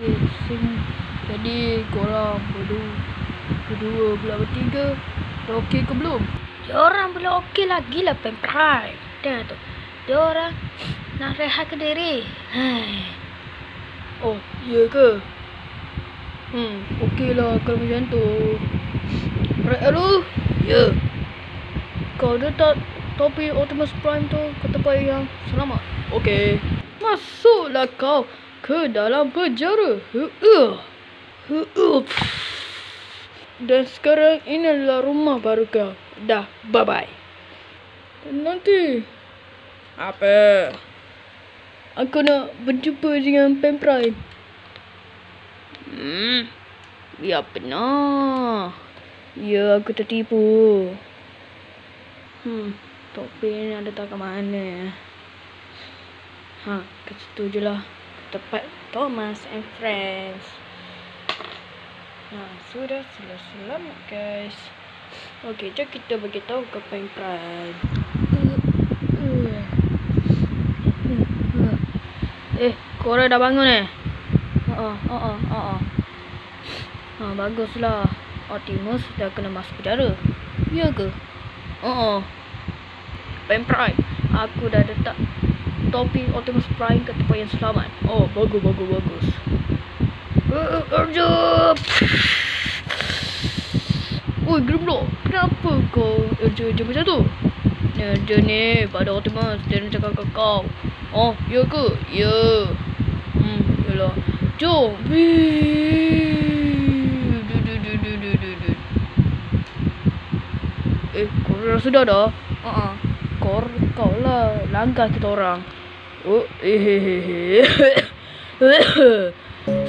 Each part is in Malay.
Jadi korang berdua pula bertiga dah okey ke belum? Diorang belum okey lagi lah Pen Prime. Tengok tu. Diorang nak rehat ke diri. Oh, iya ke? Okey lah kalau macam tu. Right, Aru? Ya. Kau letak topi Optimus Prime tu ke tempat yang selamat. Okey. Masuklah kau ke dalam penjara. Dan sekarang ini adalah rumah baru kau. Dah, bye-bye. Nanti. Apa? Aku nak berjumpa dengan Pen Prime. Biar benar. Ya, aku tertipu. Topi ni ada tak ke mana? Ke situ je lah. Tempat Thomas and Friends. Sudah selamat guys. Okey, jom kita beritahu ke Pen Prime. Korang dah bangun baguslah. Optimus dah kena masuk penjara. Ya ke? Pen Prime, aku dah letak topi Optimus Prime ke tempat yang selamat. Oh, bagus. Urgent! Oi, Grimlock, kenapa kau urgent macam tu? Urgent ni pada Optimus, dia nak cakap ke kau. Oh, ya ke? Ya. Yalah. Jom. Korang sudah dah? Kau lah langgar kita orang. Oh,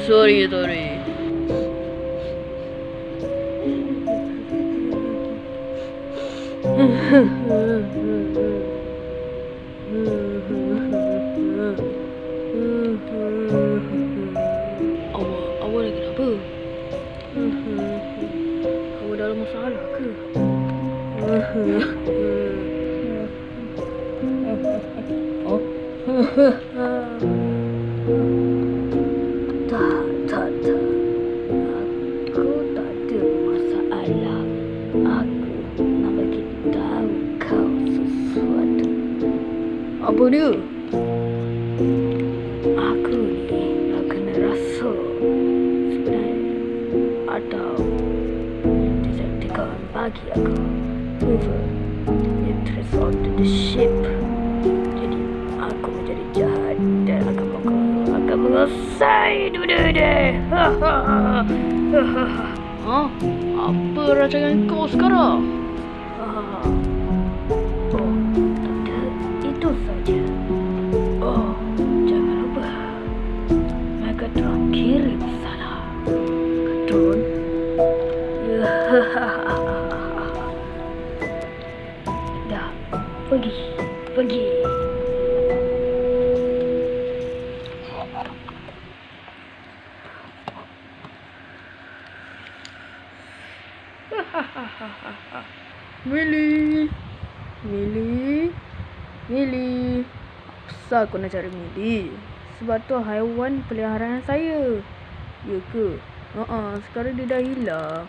Sorry. Awak lagi kenapa? Awak dalam masalah ke? Tak. Aku tak ada masalah. Aku nak bagi tahu kau sesuatu. Apa dia? Aku ni nak kena rasa sebenarnya. Atau Decepticon bagi aku interest onto the ship. Jadi aku menjadi jahat dan akan menguasai dunia ini. Apa rancangan kau sekarang? Tak ada. Itu saja. Jangan lupa. Megatron kirim sana. Megatron? Dah, pergi. Millie. Apasal aku nak cari Millie? Sebab tu haiwan peliharaan saya. Ya ke? Sekarang dia dah hilang.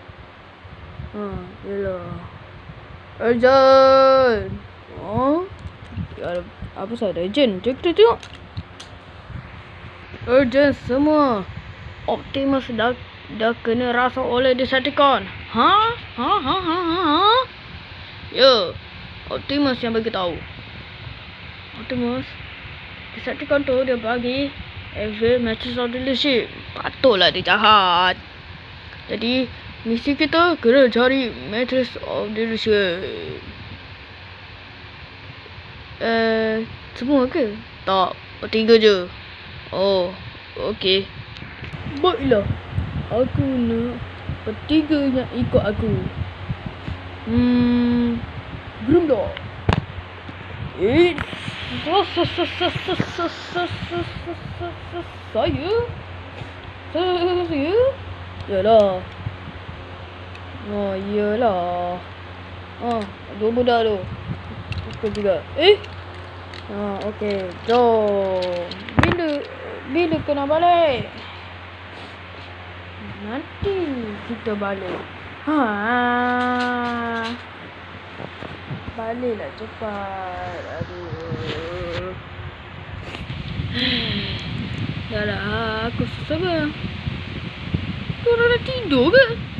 Yalah. Urgent! Apa sahaja urgent? Jom kita tengok. Urgent semua. Optimus dah kena rasa oleh Decepticon. Ya, Optimus yang bagi tahu. Optimus, Decepticon tu dia bagi Evil Matrix of the Leadership. Patutlah dia jahat. Jadi misi kita kena cari Matrix of the Leadership. Semua ke? Tak, bertiga je. Oh, okey. Baiklah, aku nak bertiga yang ikut aku. Grimlock. Saya? Yalah. Yalah. Dua budak tu. Aku juga. Okey. Jom. Bila kena balik? Nanti kita balik. Baliklah cepat. Aduh. Dah lah, aku susah bang. Korang dah tidur ke?